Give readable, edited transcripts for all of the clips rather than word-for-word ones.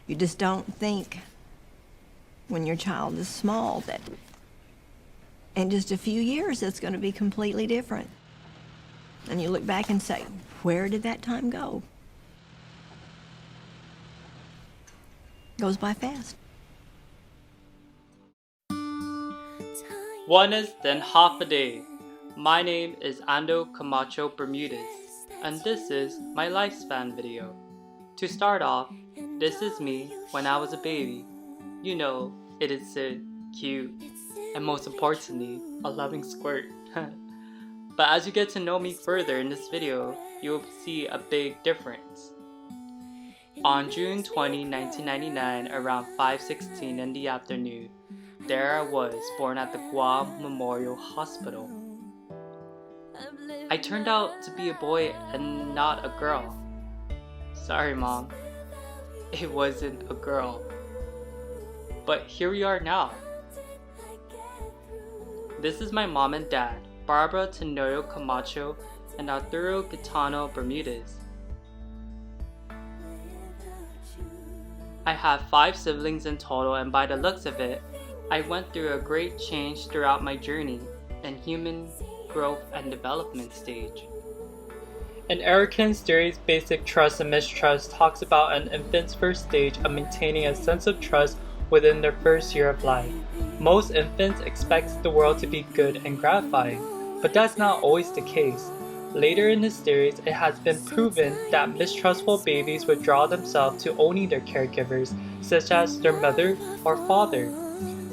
You just don't think when your child is small that in just a few years it's going to be completely different. And you look back and say, where did that time go? Goes by fast. One is then half a day. My name is Ando Camacho Bermudez, and this is my lifespan video. To start off, this is me when I was a baby. You know, it is so cute, and most importantly, a loving squirt. But as you get to know me further in this video, you will see a big difference. On June 20, 1999, around 5:16 in the afternoon, there I was, born at the Guam Memorial Hospital. I turned out to be a boy and not a girl. Sorry, Mom. It wasn't a girl. But here we are now. This is my mom and dad, Barbara Tenorio Camacho and Arturo Gitano Bermudez. I have 5 siblings in total, and by the looks of it, I went through a great change throughout my journey in human growth and development stage. In Erickson's theory's Basic Trust and Mistrust talks about an infant's first stage of maintaining a sense of trust within their first year of life. Most infants expect the world to be good and gratifying, but that's not always the case. Later in his theories, it has been proven that mistrustful babies withdraw themselves to only their caregivers, such as their mother or father.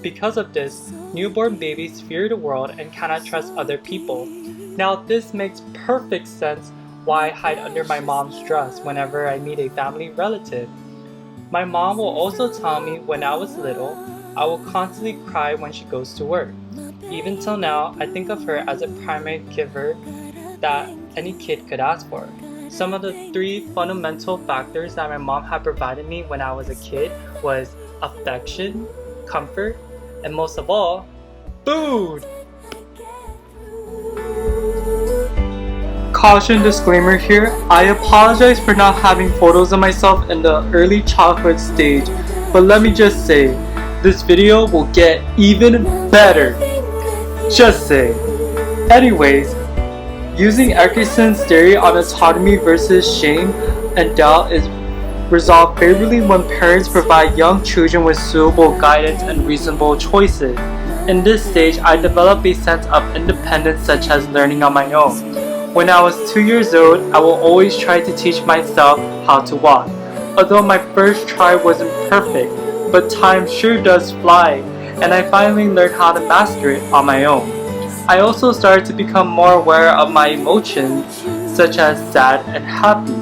Because of this, newborn babies fear the world and cannot trust other people. Now this makes perfect sense why I hide under my mom's dress whenever I meet a family relative. My mom will also tell me when I was little, I will constantly cry when she goes to work. Even till now, I think of her as a primary giver that any kid could ask for. Some of the 3 fundamental factors that my mom had provided me when I was a kid was affection, comfort, and most of all, food! Caution disclaimer here, I apologize for not having photos of myself in the early childhood stage, but let me just say, this video will get even better. Just say. Anyways, using Erickson's theory on autonomy versus shame and doubt is resolved favorably when parents provide young children with suitable guidance and reasonable choices. In this stage, I develop a sense of independence such as learning on my own. When I was 2 years old, I will always try to teach myself how to walk. Although my first try wasn't perfect, but time sure does fly, and I finally learned how to master it on my own. I also started to become more aware of my emotions, such as sad and happy.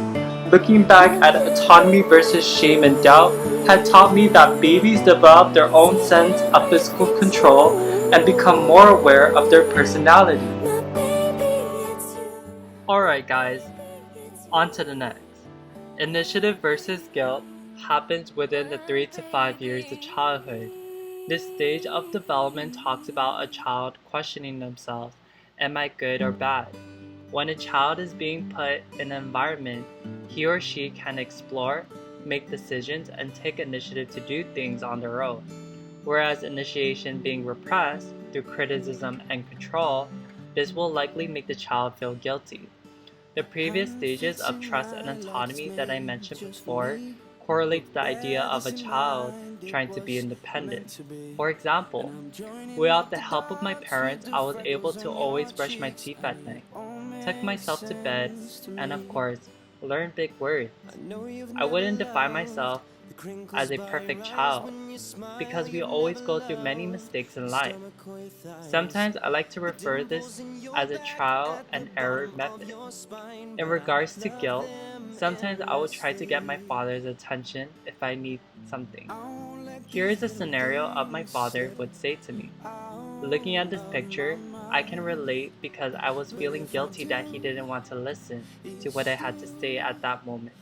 Looking back at autonomy versus shame and doubt had taught me that babies develop their own sense of physical control and become more aware of their personality. Alright guys, on to the next. Initiative versus guilt happens within the 3 to 5 years of childhood. This stage of development talks about a child questioning themselves, am I good or bad? When a child is being put in an environment, he or she can explore, make decisions, and take initiative to do things on their own. Whereas initiation being repressed through criticism and control, this will likely make the child feel guilty. The previous stages of trust and autonomy that I mentioned before correlate to the idea of a child trying to be independent. For example, without the help of my parents, I was able to always brush my teeth at night, tuck myself to bed, and of course, learn big words. I wouldn't define myself as a perfect child, because we always go through many mistakes in life. Sometimes I like to refer this as a trial and error method. In regards to guilt, sometimes I will try to get my father's attention if I need something. Here is a scenario of my father would say to me. Looking at this picture, I can relate because I was feeling guilty that he didn't want to listen to what I had to say at that moment.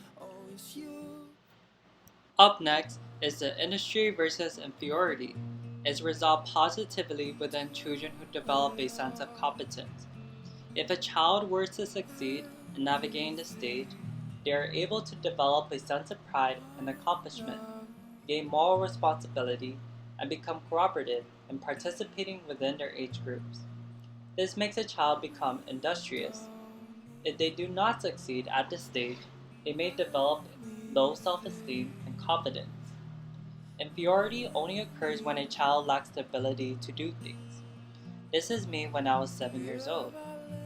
Up next is the industry versus inferiority. It's resolved positively within children who develop a sense of competence. If a child were to succeed in navigating the stage, they are able to develop a sense of pride and accomplishment. gain moral responsibility, and become cooperative in participating within their age groups. This makes a child become industrious. If they do not succeed at this stage, they may develop low self-esteem and confidence. Inferiority only occurs when a child lacks the ability to do things. This is me when I was 7 years old.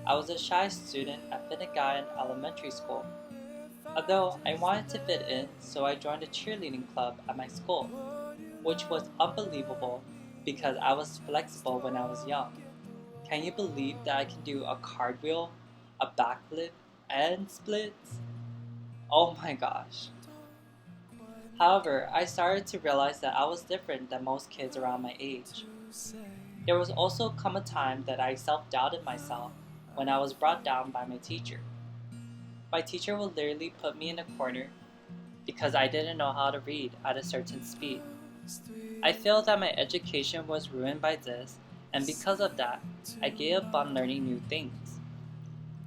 I was a shy student at Finnegan Elementary School. Although I wanted to fit in, so I joined a cheerleading club at my school, which was unbelievable because I was flexible when I was young. Can you believe that I can do a cartwheel, a backflip, and splits? Oh my gosh. However, I started to realize that I was different than most kids around my age. There was also come a time that I self-doubted myself when I was brought down by my teacher. My teacher would literally put me in a corner because I didn't know how to read at a certain speed. I feel that my education was ruined by this, and because of that, I gave up on learning new things.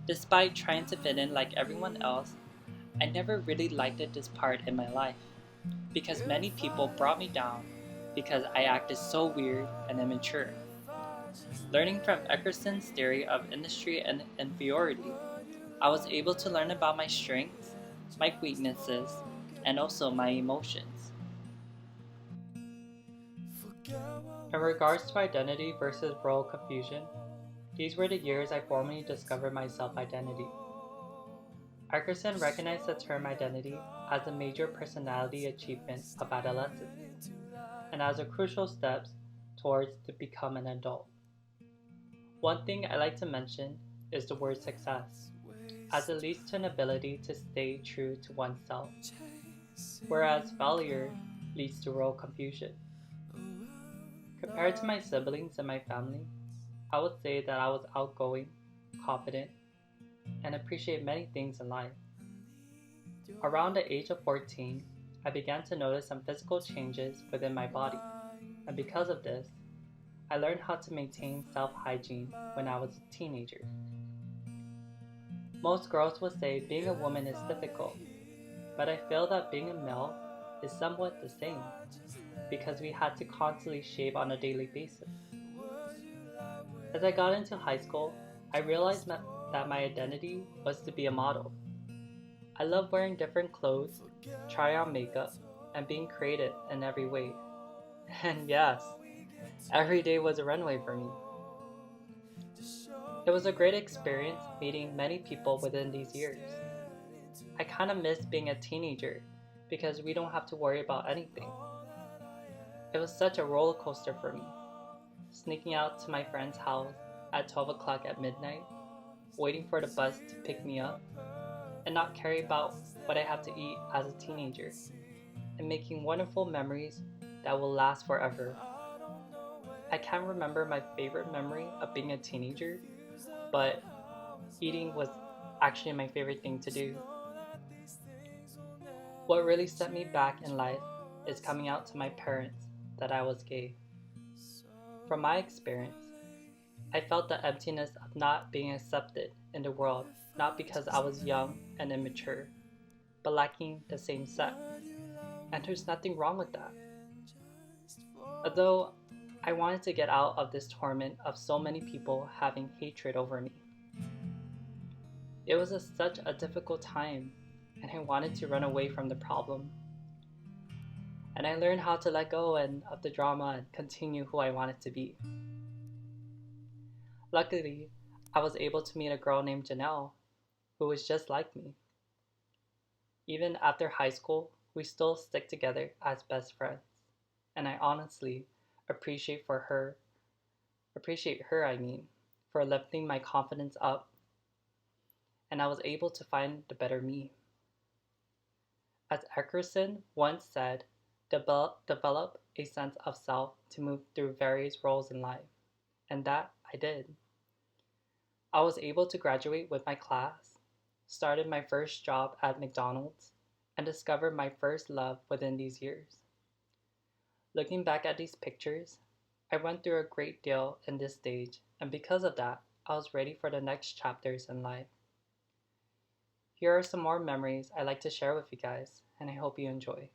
Despite trying to fit in like everyone else, I never really liked this part in my life because many people brought me down because I acted so weird and immature. Learning from Eckerson's theory of industry and inferiority, I was able to learn about my strengths, my weaknesses, and also my emotions. In regards to identity versus role confusion, these were the years I formally discovered my self-identity. Eckerson recognized the term identity as a major personality achievement of adolescence and as a crucial step towards to become an adult. One thing I like to mention is the word success, as it leads to an ability to stay true to oneself, whereas failure leads to role confusion. Compared to my siblings and my family, I would say that I was outgoing, confident, and appreciate many things in life. Around the age of 14, I began to notice some physical changes within my body, and because of this, I learned how to maintain self-hygiene when I was a teenager. Most girls would say being a woman is difficult, but I feel that being a male is somewhat the same, because we had to constantly shave on a daily basis. As I got into high school, I realized that my identity was to be a model. I love wearing different clothes, try on makeup, and being creative in every way. And yes, every day was a runway for me. It was a great experience meeting many people within these years. I kind of miss being a teenager because we don't have to worry about anything. It was such a roller coaster for me, sneaking out to my friend's house at 12 o'clock at midnight, waiting for the bus to pick me up, and not caring about what I have to eat as a teenager, and making wonderful memories that will last forever. I can't remember my favorite memory of being a teenager, but eating was actually my favorite thing to do. What really set me back in life is coming out to my parents that I was gay. From my experience, I felt the emptiness of not being accepted in the world, not because I was young and immature, but lacking the same sex. And there's nothing wrong with that. Although I wanted to get out of this torment of so many people having hatred over me. It was such a difficult time, and I wanted to run away from the problem. And I learned how to let go of the drama and continue who I wanted to be. Luckily, I was able to meet a girl named Janelle, who was just like me. Even after high school, we still stick together as best friends, and I honestly appreciate her, for lifting my confidence up, and I was able to find the better me. As Eckerson once said, develop a sense of self to move through various roles in life, and that I did. I was able to graduate with my class, started my first job at McDonald's, and discovered my first love within these years. Looking back at these pictures, I went through a great deal in this stage, and because of that, I was ready for the next chapters in life. Here are some more memories I like to share with you guys, and I hope you enjoy.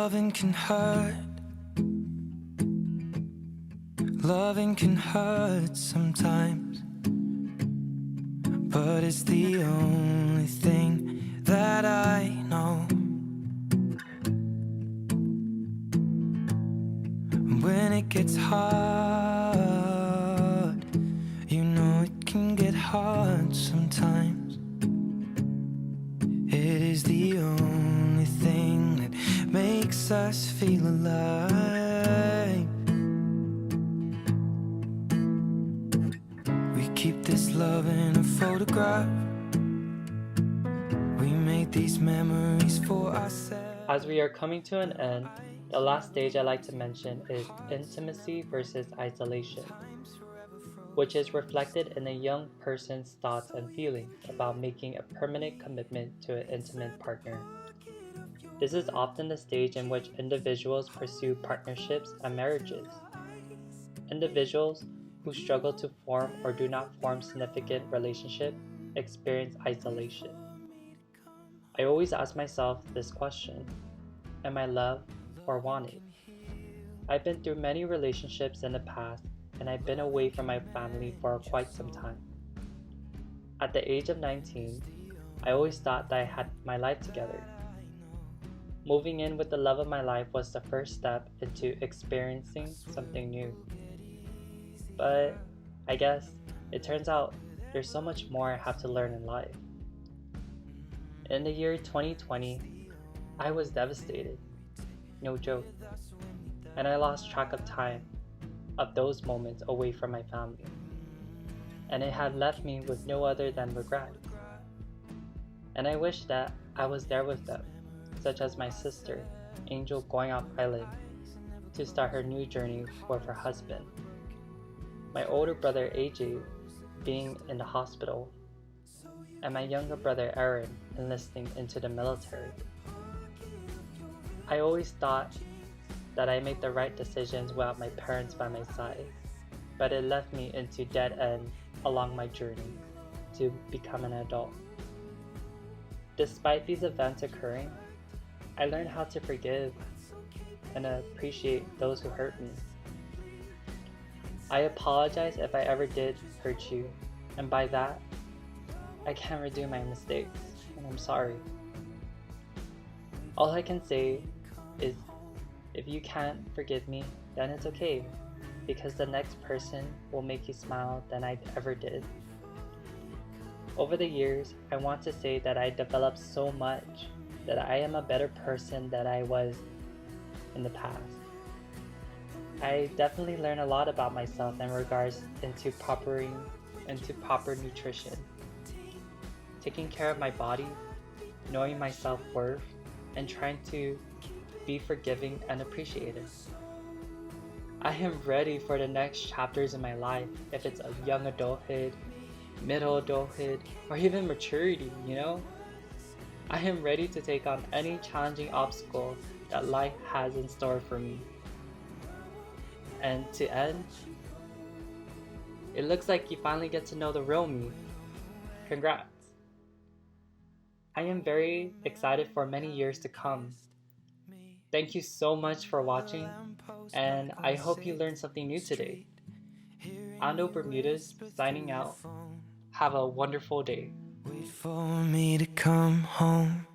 Loving can hurt. Loving can hurt sometimes, but it's the only thing that I know. When it gets hard, you know it can get hard sometimes. It is the only thing that makes us feel alive. We keep this love in a photograph. We made these memories for ourselves. As we are coming to an end, the last stage I like to mention is intimacy versus isolation, which is reflected in a young person's thoughts and feelings about making a permanent commitment to an intimate partner. This is often the stage in which individuals pursue partnerships and marriages. Individuals who struggle to form or do not form significant relationships experience isolation. I always ask myself this question: am I loved or wanted? I've been through many relationships in the past, and I've been away from my family for quite some time. At the age of 19, I always thought that I had my life together. Moving in with the love of my life was the first step into experiencing something new. But I guess it turns out there's so much more I have to learn in life. In the year 2020, I was devastated. No joke. And I lost track of time, of those moments away from my family. And it had left me with no other than regret. And I wish that I was there with them, such as my sister, Angel, going off island to start her new journey with her husband. My older brother AJ being in the hospital, and my younger brother Aaron enlisting into the military. I always thought that I made the right decisions without my parents by my side, but it left me into dead end along my journey to become an adult. Despite these events occurring, I learned how to forgive and appreciate those who hurt me. I apologize if I ever did hurt you, and by that, I can't redo my mistakes, and I'm sorry. All I can say is, if you can't forgive me, then it's okay, because the next person will make you smile than I ever did. Over the years, I want to say that I developed so much, that I am a better person than I was in the past. I definitely learned a lot about myself in regards into proper nutrition, taking care of my body, knowing my self-worth, and trying to be forgiving and appreciative. I am ready for the next chapters in my life, if it's a young adulthood, middle adulthood, or even maturity, you know? I am ready to take on any challenging obstacle that life has in store for me. And to end, it looks like you finally get to know the real me. Congrats! I am very excited for many years to come. Thank you so much for watching, and I hope you learned something new today. Ando Bermudez signing out. Have a wonderful day. Wait for me to come home.